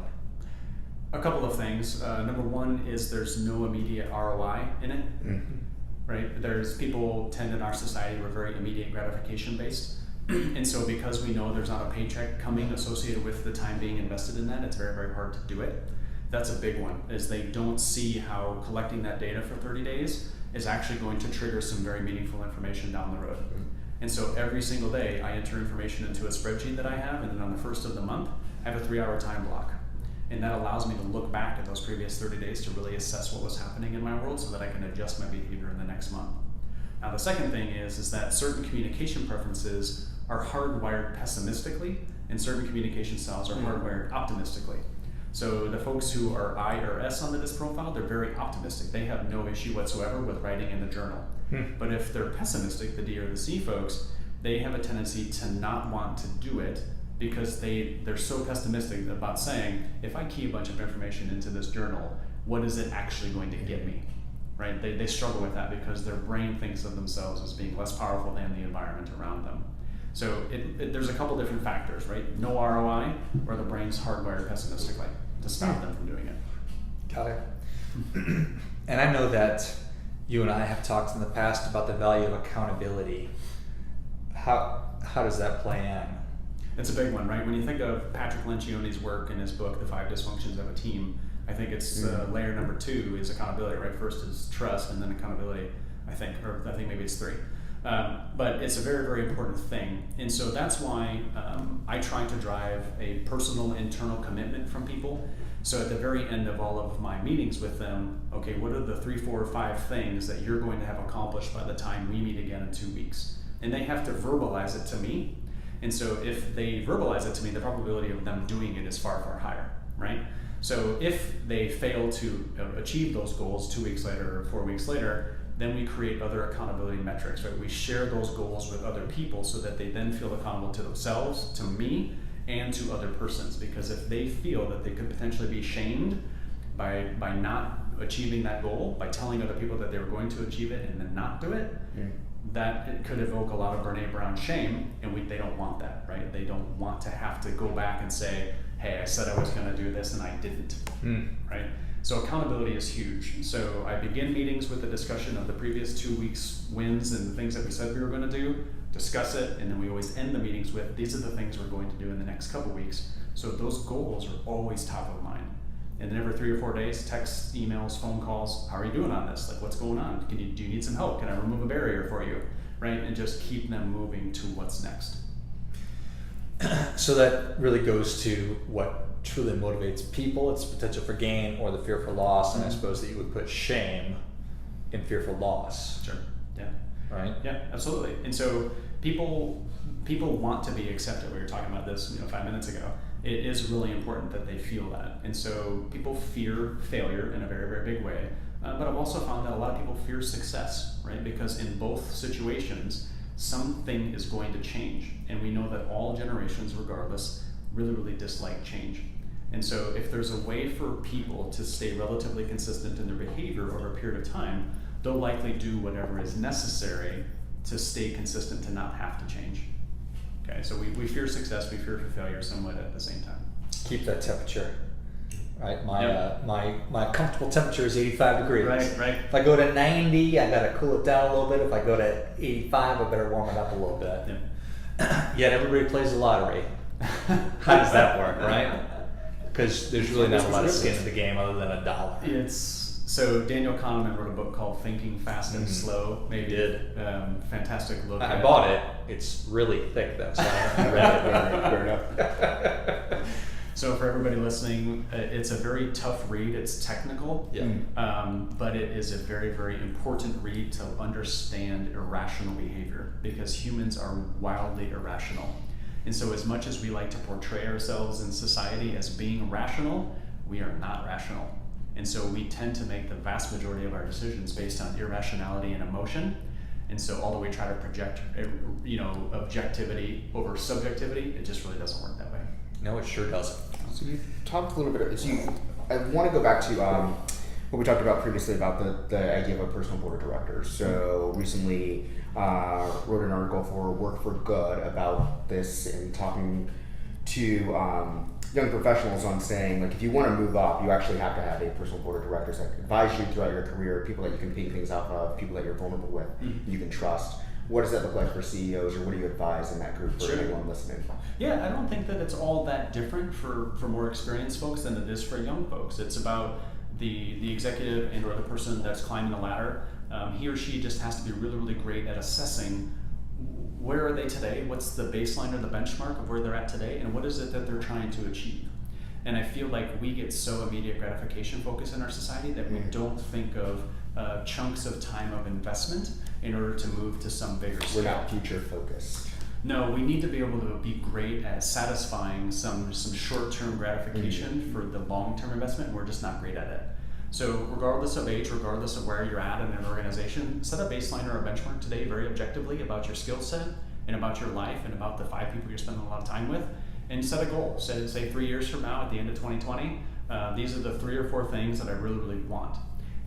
A couple of things. Number one is there's no immediate ROI in it, right? There's people tend in our society, we're very immediate gratification based. And so because we know there's not a paycheck coming associated with the time being invested in that, it's very, very hard to do it. That's a big one, is they don't see how collecting that data for 30 days is actually going to trigger some very meaningful information down the road. And so every single day I enter information into a spreadsheet that I have, and then on the first of the month, I have a 3-hour time block. And that allows me to look back at those previous 30 days to really assess what was happening in my world so that I can adjust my behavior in the next month. Now the second thing is that certain communication preferences are hardwired pessimistically, and certain communication styles are hardwired optimistically. So the folks who are I or S on the DISC profile, they're very optimistic. They have no issue whatsoever with writing in the journal. But if they're pessimistic, the D or the C folks, they have a tendency to not want to do it because they're so pessimistic about saying, if I key a bunch of information into this journal, what is it actually going to get me? Right? They struggle with that because their brain thinks of themselves as being less powerful than the environment around them. So there's a couple different factors, right? No ROI, or the brain's hardwired pessimistically to stop them from doing it. Got it. And I know that you and I have talked in the past about the value of accountability. How does that play in? It's a big one, right? When you think of Patrick Lencioni's work in his book, The 5 Dysfunctions of a Team, I think it's layer number 2 is accountability, right? First is trust, and then accountability, I think maybe it's 3. But it's a very, very important thing. And so that's why I try to drive a personal internal commitment from people. So at the very end of all of my meetings with them, okay, what are the 3, 4, or 5 things that you're going to have accomplished by the time we meet again in 2 weeks? And they have to verbalize it to me. And so if they verbalize it to me, the probability of them doing it is far, far higher, right? So if they fail to achieve those goals 2 weeks later or 4 weeks later, then we create other accountability metrics, right? We share those goals with other people so that they then feel accountable to themselves, to me, and to other persons. Because if they feel that they could potentially be shamed by not achieving that goal, by telling other people that they were going to achieve it and then not do it, that it could evoke a lot of Brene Brown shame, and they don't want that, right? They don't want to have to go back and say, hey, I said I was going to do this and I didn't, right? So accountability is huge. So I begin meetings with a discussion of the previous 2 weeks' wins and the things that we said we were going to do, discuss it, and then we always end the meetings with, these are the things we're going to do in the next couple weeks. So those goals are always top of mind. And then every 3 or 4 days, texts, emails, phone calls, how are you doing on this? Like, what's going on? Do you need some help? Can I remove a barrier for you? Right? And just keep them moving to what's next. So that really goes to what truly motivates people. It's potential for gain or the fear for loss, and I suppose that you would put shame in fear for loss. Sure. Yeah. Right? Yeah, absolutely. And so people want to be accepted. We were talking about this 5 minutes ago. It is really important that they feel that. And so people fear failure in a very, very big way. But I've also found that a lot of people fear success, right? Because in both situations, something is going to change. And we know that all generations, regardless, really, really dislike change. And so if there's a way for people to stay relatively consistent in their behavior over a period of time, they'll likely do whatever is necessary to stay consistent, to not have to change. Okay, so we fear success, we fear failure somewhat at the same time. Keep that temperature. Right, my comfortable temperature is 85 degrees. Right. If I go to 90, I gotta cool it down a little bit. If I go to 85, I better warm it up a little bit. Yet everybody plays the lottery. How does that work, right? Because there's really not a lot of skin in the game other than $1. So Daniel Kahneman wrote a book called Thinking Fast and Slow. Maybe did. Fantastic look. I bought it. It's really thick though, so I haven't read it. Fair enough. So for everybody listening, it's a very tough read. It's technical, but it is a very, very important read to understand irrational behavior, because humans are wildly irrational. And so as much as we like to portray ourselves in society as being rational, we are not rational. And so we tend to make the vast majority of our decisions based on irrationality and emotion. And so although we try to project, objectivity over subjectivity, it just really doesn't work that way. No, it sure doesn't. So you talked a little bit. I want to go back to what we talked about previously about the idea of a personal board of directors. So recently wrote an article for Work for Good about this, and talking to young professionals on saying, like, if you want to move up, you actually have to have a personal board of directors that advise you throughout your career, people that you can ping things off of, people that you're vulnerable with, you can trust. What does that look like for CEOs, or what do you advise in that group for anyone listening? Yeah, I don't think that it's all that different for more experienced folks than it is for young folks. It's about the executive and or the person that's climbing the ladder. He or she just has to be really, really great at assessing where are they today, what's the baseline or the benchmark of where they're at today, and what is it that they're trying to achieve. And I feel like we get so immediate gratification focused in our society that we don't think of chunks of time of investment in order to move to some bigger scale. We're not future focused. No, we need to be able to be great at satisfying some short-term gratification for the long-term investment, and we're just not great at it. So regardless of age, regardless of where you're at in an organization, set a baseline or a benchmark today very objectively about your skill set and about your life and about the 5 people you're spending a lot of time with, and set a goal. Say 3 years from now at the end of 2020, these are the 3 or 4 things that I really, really want.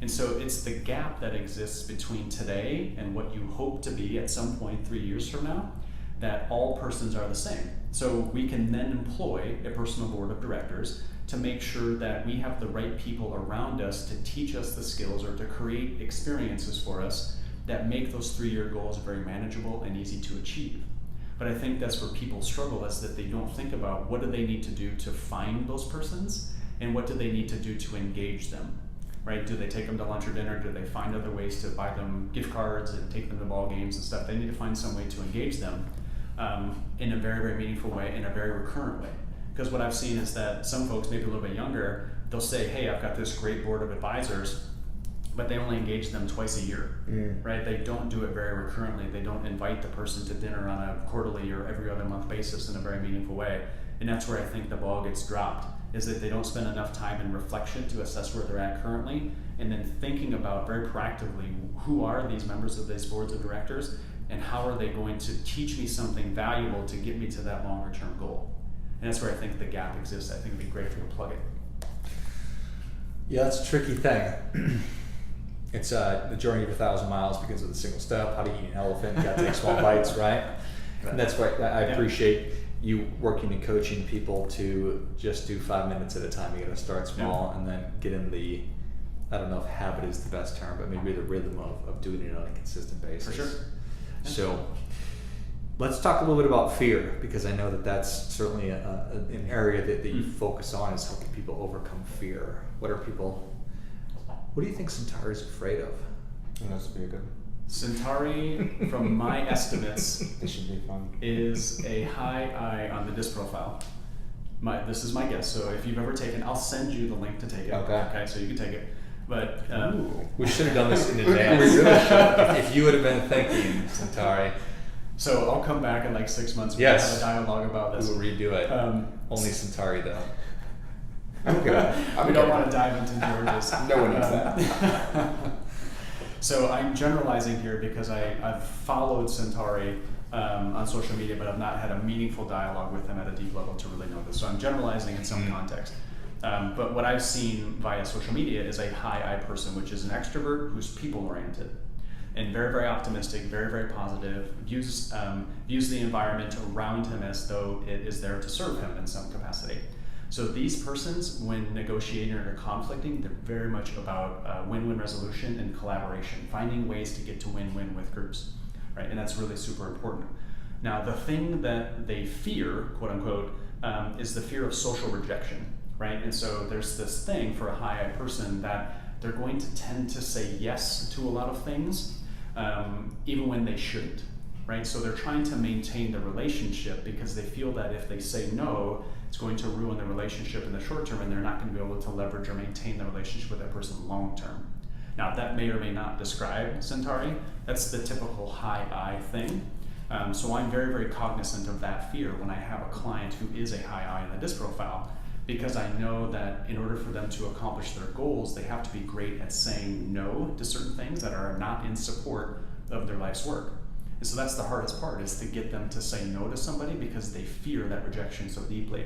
And so it's the gap that exists between today and what you hope to be at some point 3 years from now, that all persons are the same. So we can then employ a personal board of directors to make sure that we have the right people around us to teach us the skills or to create experiences for us that make those 3-year goals very manageable and easy to achieve. But I think that's where people struggle, is that they don't think about what do they need to do to find those persons and what do they need to do to engage them, right? Do they take them to lunch or dinner? Do they find other ways to buy them gift cards and take them to ball games and stuff? They need to find some way to engage them in a very, very meaningful way, in a very recurrent way. Because what I've seen is that some folks, maybe a little bit younger, they'll say, hey, I've got this great board of advisors, but they only engage them twice a year, right? They don't do it very recurrently. They don't invite the person to dinner on a quarterly or every other month basis in a very meaningful way. And that's where I think the ball gets dropped, is that they don't spend enough time in reflection to assess where they're at currently, and then thinking about very proactively, who are these members of these boards of directors, and how are they going to teach me something valuable to get me to that longer term goal? And that's where I think the gap exists. I think it'd be great if we could plug it. Yeah, it's a tricky thing. It's the journey of 1,000 miles begins with a single step. How to eat an elephant? You got to take small bites, right? And that's why I appreciate you working and coaching people to just do 5 minutes at a time. You got to start small and then get in the, I don't know if habit is the best term, but maybe the rhythm of doing it on a consistent basis. For sure. So let's talk a little bit about fear, because I know that that's certainly an area that you focus on, is helping people overcome fear. What do you think Centauri is afraid of? That's be a good. Centauri, from my estimates, This should be fun. is a high I on the DISC profile. This is my guess. So if you've ever taken, I'll send you the link to take it. Okay. So you can take it. But We should have done this in advance. We really should. If you would have been thinking, Centauri, so I'll come back in like 6 months. We Yes. have a dialogue about we this. will redo it. Only Centauri, though. We don't want to dive into George's. No one needs that. So I'm generalizing here because I've followed Centauri on social media, but I've not had a meaningful dialogue with them at a deep level to really know this. So I'm generalizing in some context. But what I've seen via social media is a high I person, which is an extrovert who's people-oriented and very, very optimistic, very, very positive, views the environment around him as though it is there to serve him in some capacity. So these persons, when negotiating or conflicting, they're very much about win-win resolution and collaboration, finding ways to get to win-win with groups, right? And that's really super important. Now, the thing that they fear, quote unquote, is the fear of social rejection, right? And so there's this thing for a high I person that they're going to tend to say yes to a lot of things, even when they shouldn't, right? So they're trying to maintain the relationship because they feel that if they say no, it's going to ruin the relationship in the short term, and they're not going to be able to leverage or maintain the relationship with that person long term. Now, that may or may not describe Centauri. That's the typical high I thing. So I'm very, very cognizant of that fear when I have a client who is a high I in the DISC profile, because I know that in order for them to accomplish their goals, they have to be great at saying no to certain things that are not in support of their life's work. And so that's the hardest part, is to get them to say no to somebody because they fear that rejection so deeply.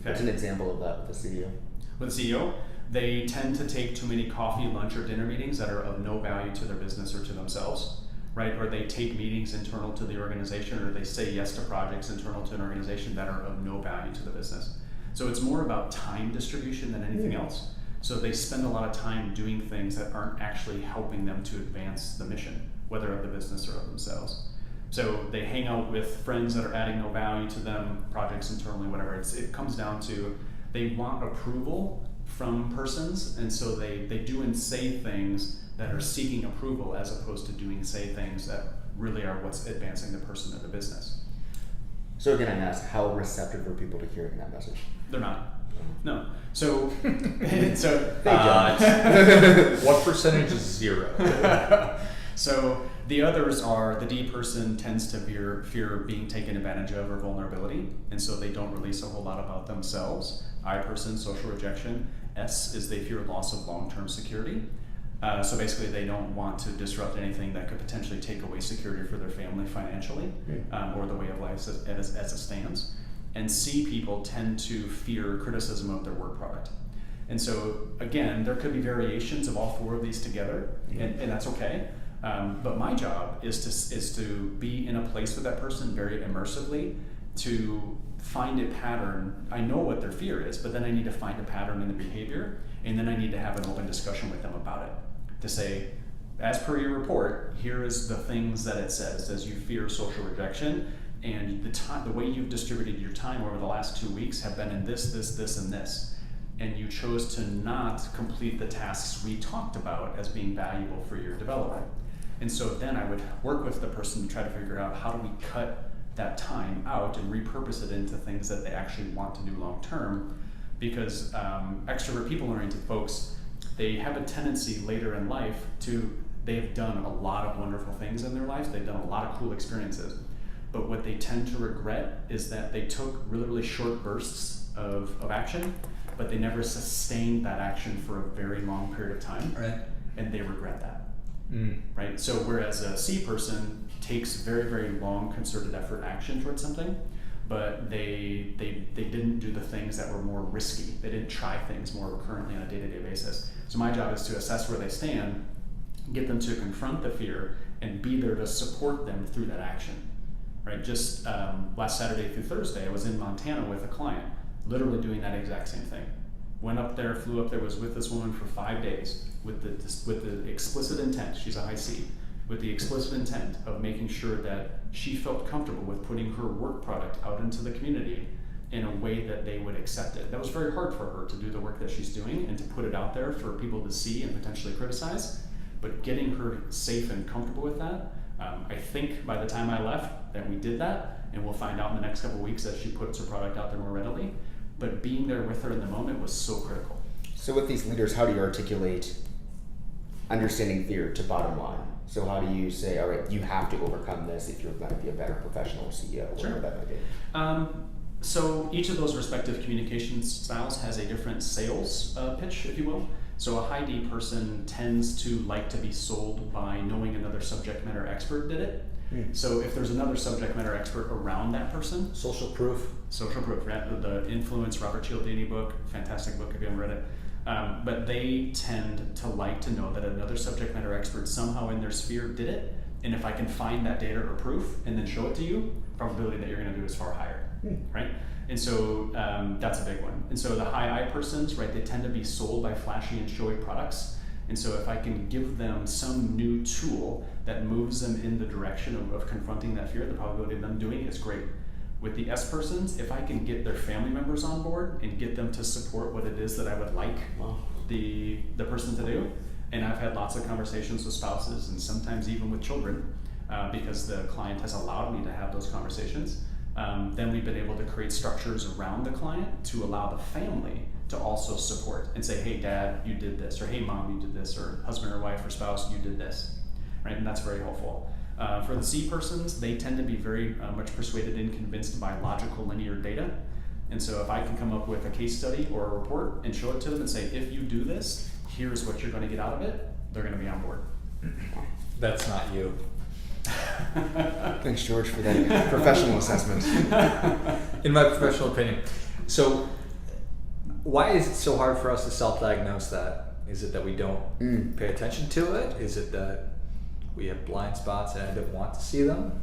Okay? What's an example of that with the CEO? With the CEO, they tend to take too many coffee, lunch, or dinner meetings that are of no value to their business or to themselves, right? Or they take meetings internal to the organization, or they say yes to projects internal to an organization that are of no value to the business. So it's more about time distribution than anything else. So they spend a lot of time doing things that aren't actually helping them to advance the mission, whether of the business or of themselves. So they hang out with friends that are adding no value to them, projects internally, whatever. It comes down to they want approval from persons, and so they do and say things that are seeking approval as opposed to doing and say things that really are what's advancing the person or the business. So again, I ask, how receptive are people to hearing that message? They're not. No. So, What percentage is 0? So the others are, the D person tends to fear being taken advantage of or vulnerability, and so they don't release a whole lot about themselves. I person, social rejection. S is they fear loss of long-term security. So basically they don't want to disrupt anything that could potentially take away security for their family financially, or the way of life as it stands. And C people tend to fear criticism of their work product. And so again, there could be variations of all 4 of these together, and that's okay. But my job is to be in a place with that person very immersively, to find a pattern. I know what their fear is, but then I need to find a pattern in the behavior, and then I need to have an open discussion with them about it. To say, as per your report, here is the things that it says. It says you fear social rejection, and the way you've distributed your time over the last 2 weeks have been in this, and this. And you chose to not complete the tasks we talked about as being valuable for your development. And so then I would work with the person to try to figure out, how do we cut that time out and repurpose it into things that they actually want to do long term. Because extrovert, people-oriented folks, they have a tendency later in life they've done a lot of wonderful things in their lives, they've done a lot of cool experiences, but what they tend to regret is that they took really, really short bursts of action, but they never sustained that action for a very long period of time, Right. and they regret that. Right? So whereas a C person takes very, very long concerted effort action towards something, but they didn't do the things that were more risky. They didn't try things more recurrently on a day-to-day basis. So my job is to assess where they stand, get them to confront the fear, and be there to support them through that action. Right? Just last Saturday through Thursday, I was in Montana with a client, literally doing that exact same thing. Went up there, flew up there, was with this woman for 5 days with the explicit intent, she's a high C, with the explicit intent of making sure that she felt comfortable with putting her work product out into the community in a way that they would accept it. That was very hard for her to do the work that she's doing and to put it out there for people to see and potentially criticize, but getting her safe and comfortable with that, I think by the time I left that we did that, and we'll find out in the next couple of weeks as she puts her product out there more readily, but being there with her in the moment was so critical. So with these leaders, how do you articulate understanding fear to bottom line? So how do you say, all right, you have to overcome this if you're going to be a better professional CEO, whatever that might be? So each of those respective communication styles has a different sales pitch, if you will. So a high D person tends to like to be sold by knowing another subject matter expert did it. So if there's another subject matter expert around that person, Social proof. Social Proof, right? The Influence, Robert Cialdini book, fantastic book if you haven't read it. But they tend to like to know that another subject matter expert somehow in their sphere did it, and if I can find that data or proof and then show it to you, probability that you're going to do it is far higher, right? And so that's a big one. And so the high I persons, right, they tend to be sold by flashy and showy products. And so if I can give them some new tool that moves them in the direction of confronting that fear, the probability of them doing it is great. With the S persons, if I can get their family members on board and get them to support what it is that I would like the person to do, and I've had lots of conversations with spouses and sometimes even with children because the client has allowed me to have those conversations, then we've been able to create structures around the client to allow the family to also support and say, hey dad, you did this, or hey mom, you did this, or husband or wife or spouse, you did this, right? And that's very helpful. For the C persons, they tend to be very much persuaded and convinced by logical linear data. And so if I can come up with a case study or a report and show it to them and say, if you do this, here's what you're going to get out of it, they're going to be on board. That's not you. Thanks, George, for that professional assessment. In my professional opinion. So why is it so hard for us to self-diagnose that? Is it that we don't pay attention to it? Is it that we have blind spots and I don't want to see them?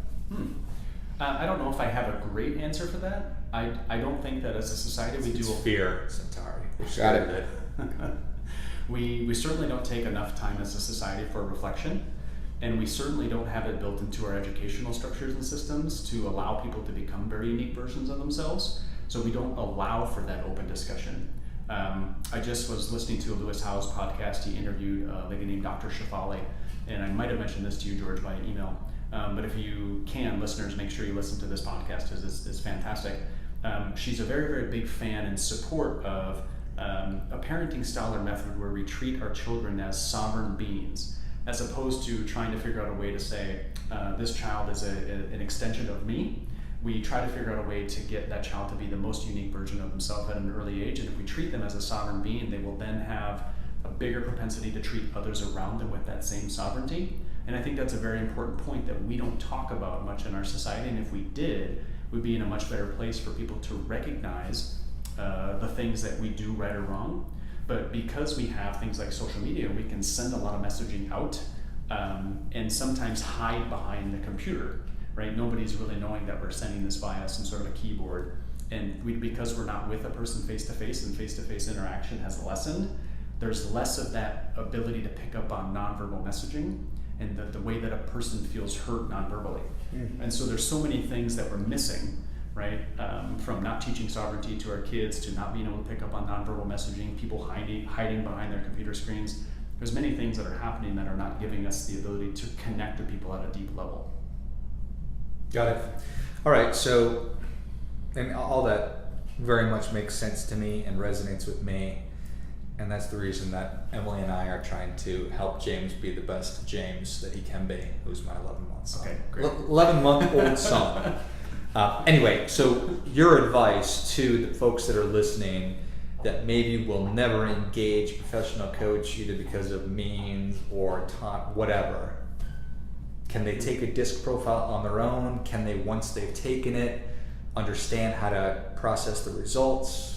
I don't know if I have a great answer for that. I don't think that as a society we do fear, Centauri. Got it. We certainly don't take enough time as a society for reflection, and we certainly don't have it built into our educational structures and systems to allow people to become very unique versions of themselves. So we don't allow for that open discussion. I just was listening to a Lewis Howes podcast. He interviewed a lady named Dr. Shafali, and I might have mentioned this to you, George, by email. But if you can, listeners, make sure you listen to this podcast because it's fantastic. She's a very, very big fan and support of a parenting style or method where we treat our children as sovereign beings, as opposed to trying to figure out a way to say, this child is an extension of me. We try to figure out a way to get that child to be the most unique version of themselves at an early age, and if we treat them as a sovereign being, they will then have a bigger propensity to treat others around them with that same sovereignty. And I think that's a very important point that we don't talk about much in our society, and if we did, we'd be in a much better place for people to recognize the things that we do right or wrong. But because we have things like social media, we can send a lot of messaging out and sometimes hide behind the computer, right? Nobody's really knowing that we're sending this via some sort of a keyboard. And because we're not with a person face-to-face and face-to-face interaction has lessened, there's less of that ability to pick up on nonverbal messaging and the way that a person feels hurt nonverbally. And so there's so many things that we're missing, right? From not teaching sovereignty to our kids to not being able to pick up on nonverbal messaging, people hiding behind their computer screens. There's many things that are happening that are not giving us the ability to connect with people at a deep level. Got it. All right, so, and all that very much makes sense to me and resonates with me. And that's the reason that Emily and I are trying to help James be the best James that he can be, who's my 11-month son. Okay, great. 11-month-old son. Anyway, so your advice to the folks that are listening that maybe will never engage a professional coach either because of means or time, whatever. Can they take a disc profile on their own? Can they, once they've taken it, understand how to process the results?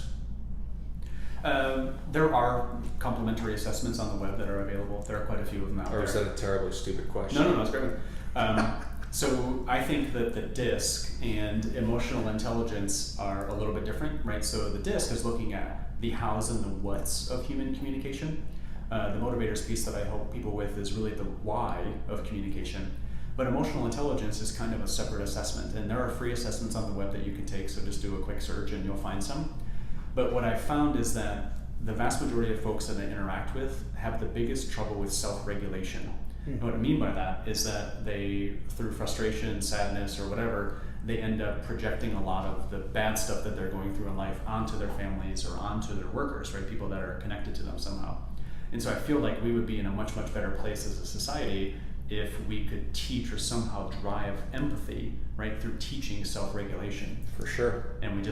There are complementary assessments on the web that are available. There are quite a few of them out there. Or is that a terribly stupid question? No, it's great. So I think that the DISC and emotional intelligence are a little bit different, right? So the DISC is looking at the hows and the whats of human communication. The motivators piece that I help people with is really the why of communication. But emotional intelligence is kind of a separate assessment, and there are free assessments on the web that you can take, so just do a quick search and you'll find some. But what I've found is that the vast majority of folks that I interact with have the biggest trouble with self-regulation. And what I mean by that is that they, through frustration, sadness, or whatever, they end up projecting a lot of the bad stuff that they're going through in life onto their families or onto their workers, right? People that are connected to them somehow. And so I feel like we would be in a much, much better place as a society if we could teach or somehow drive empathy, right, through teaching self-regulation. For sure. And we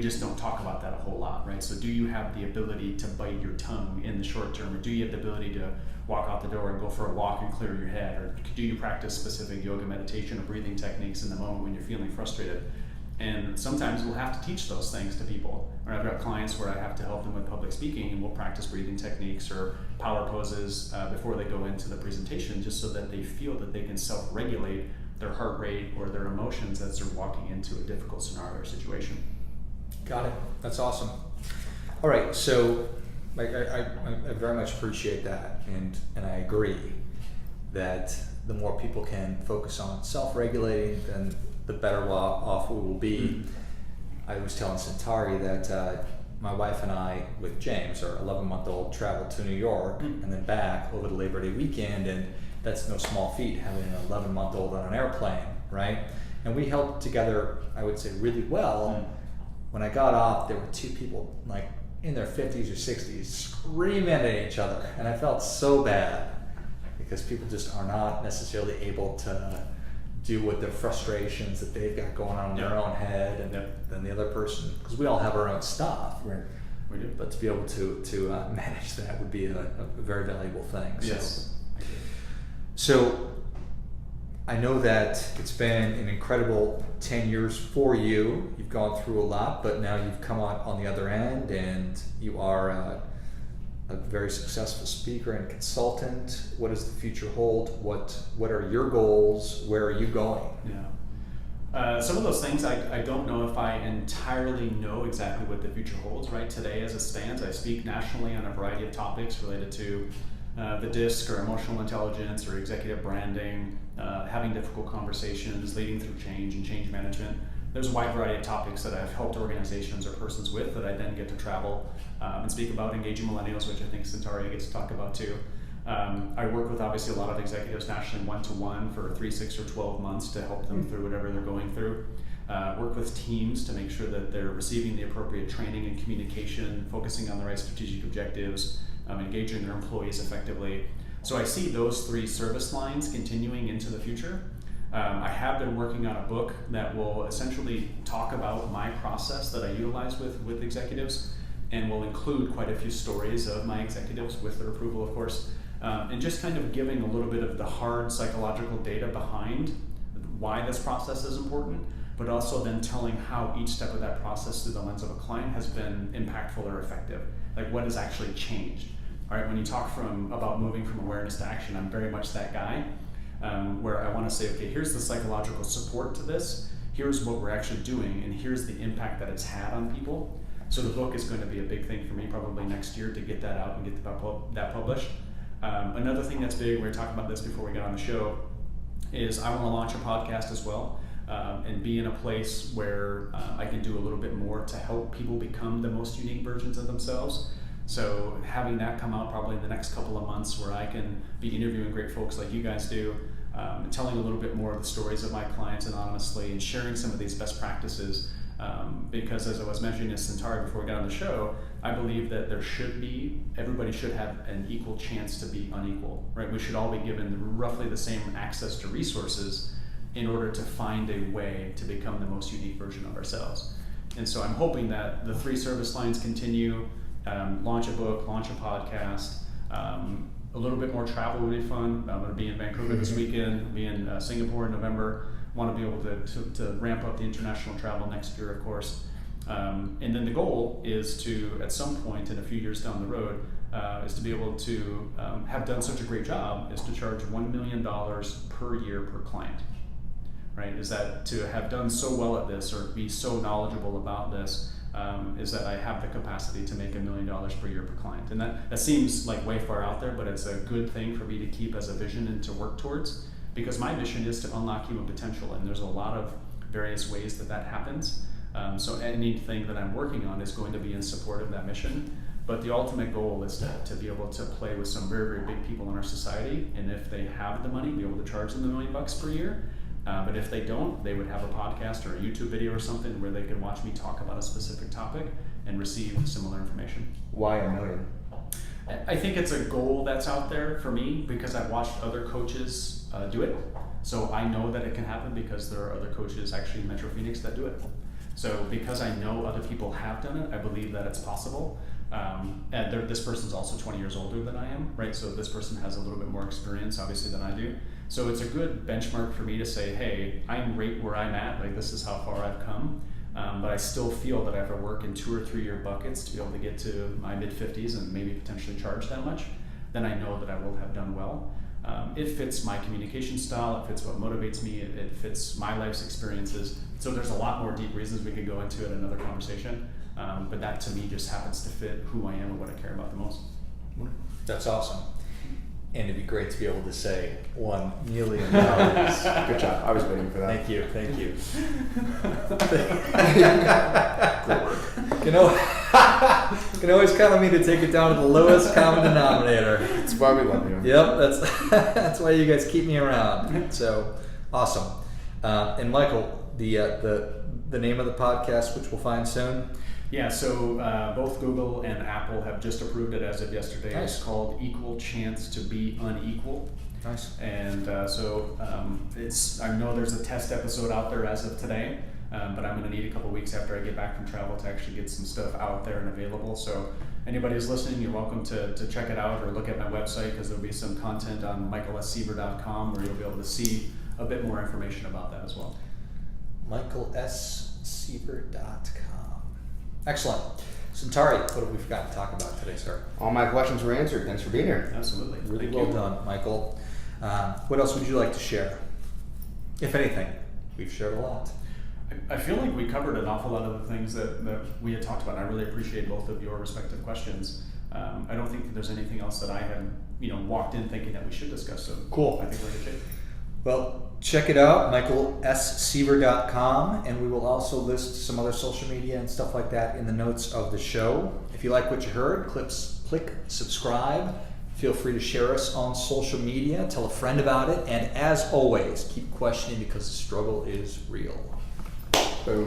just don't talk about that a whole lot, right? So do you have the ability to bite your tongue in in the short term, or do you have the ability to walk out the door and go for a walk and clear your head, or do you practice specific yoga, meditation, or breathing techniques in the moment when you're feeling frustrated? And sometimes we'll have to teach those things to people. Or I've got clients where I have to help them with public speaking, and we'll practice breathing techniques or power poses before they go into the presentation, just so that they feel that they can self-regulate their heart rate or their emotions as they're walking into a difficult scenario or situation. Got it. That's awesome. All right, so I very much appreciate that, and I agree that the more people can focus on self-regulating, then the better off we will be. I was telling Centauri that my wife and I, with James, our 11-month-old, traveled to New York and then back over the Labor Day weekend, and that's no small feat, having an 11-month-old on an airplane, right? And we held together, I would say, really well. When I got off, there were two people like in their 50s or 60s screaming at each other, and I felt so bad because people just are not necessarily able to do with the frustrations that they've got going on in their own head, and then the other person, because we all have our own stuff. Right. We do. But to be able to manage that would be a very valuable thing. Yes. So I know that it's been an incredible 10 years for you. You've gone through a lot, but now you've come out on the other end, and you are a very successful speaker and consultant. What does the future hold? What are your goals? Where are you going? Yeah. Some of those things I don't know if I entirely know exactly what the future holds. Right today, as it stands, I speak nationally on a variety of topics related to the DISC or emotional intelligence or executive branding, having difficult conversations, leading through change and change management. There's a wide variety of topics that I've helped organizations or persons with that I then get to travel and speak about, engaging millennials, which I think Centauri gets to talk about too. I work with obviously a lot of executives nationally one-to-one for 3, 6, or 12 months to help them through whatever they're going through. Work with teams to make sure that they're receiving the appropriate training and communication, focusing on the right strategic objectives, engaging their employees effectively. So I see those 3 service lines continuing into the future. I have been working on a book that will essentially talk about my process that I utilize with executives, and will include quite a few stories of my executives with their approval, of course, and just kind of giving a little bit of the hard psychological data behind why this process is important, but also then telling how each step of that process through the lens of a client has been impactful or effective, like what has actually changed. All right, when you talk about moving from awareness to action, I'm very much that guy. Where I want to say, okay, here's the psychological support to this, here's what we're actually doing, and here's the impact that it's had on people. So the book is going to be a big thing for me probably next year to get that out and get that published. Another thing that's big, we were talking about this before we got on the show, is I want to launch a podcast as well, and be in a place where I can do a little bit more to help people become the most unique versions of themselves. So having that come out probably in the next couple of months, where I can be interviewing great folks like you guys do, and telling a little bit more of the stories of my clients anonymously, and sharing some of these best practices. Because as I was mentioning to Centauri before we got on the show, I believe that everybody should have an equal chance to be unequal, right? We should all be given roughly the same access to resources in order to find a way to become the most unique version of ourselves. And so I'm hoping that the 3 service lines continue. Launch a book, launch a podcast, a little bit more travel would be fun. I'm going to be in Vancouver this weekend, I'll be in Singapore in November. Want to be able to ramp up the international travel next year, of course. And then the goal is to, at some point in a few years down the road, is to be able to have done such a great job, is to charge $1 million per year per client, right? Is that to have done so well at this, or be so knowledgeable about this, is that I have the capacity to make $1 million per year per client. And that seems like way far out there, but it's a good thing for me to keep as a vision and to work towards, because my mission is to unlock human potential, and there's a lot of various ways that happens. So anything that I'm working on is going to be in support of that mission. But the ultimate goal is to be able to play with some very, very big people in our society, and if they have the money, be able to charge them $1 million per year. But if they don't, they would have a podcast or a YouTube video or something where they could watch me talk about a specific topic and receive similar information. Why $1 million? I think it's a goal that's out there for me because I've watched other coaches do it. So I know that it can happen because there are other coaches actually in Metro Phoenix that do it. So because I know other people have done it, I believe that it's possible. And this person's also 20 years older than I am, right? So this person has a little bit more experience, obviously, than I do. So it's a good benchmark for me to say, hey, I'm right where I'm at, like this is how far I've come. But I still feel that I have to work in 2 or 3 year buckets to be able to get to my mid-50s and maybe potentially charge that much. Then I know that I will have done well. It fits my communication style, it fits what motivates me, it fits my life's experiences. So there's a lot more deep reasons we could go into in another conversation. But that to me just happens to fit who I am and what I care about the most. That's awesome. And it'd be great to be able to say $1 million. Good job. I was waiting for that. Thank you. Great work. You can always count on me to take it down to the lowest common denominator. That's why we love you. Yep, that's why you guys keep me around. So awesome. And Michael, the name of the podcast, which we'll find soon. Yeah, so both Google and Apple have just approved it as of yesterday. Nice. It's called Equal Chance to Be Unequal. Nice. And so I know there's a test episode out there as of today, but I'm going to need a couple weeks after I get back from travel to actually get some stuff out there and available. So anybody who's listening, you're welcome to check it out or look at my website, because there'll be some content on michaelseaver.com where you'll be able to see a bit more information about that as well. michaelseaver.com. Excellent. Centauri, what have we forgotten to talk about today, sir? All my questions were answered. Thanks for being here. Absolutely. Really Thank well you. done, Michael. What else would you like to share? If anything, we've shared a lot. I feel like we covered an awful lot of the things that we had talked about. I really appreciate both of your respective questions. I don't think that there's anything else that I had walked in thinking that we should discuss. So Cool. I think we're in good shape. Well, check it out, michaelseaver.com, and we will also list some other social media and stuff like that in the notes of the show. If you like what you heard, click subscribe. Feel free to share us on social media, tell a friend about it, and as always, keep questioning because the struggle is real. Boom.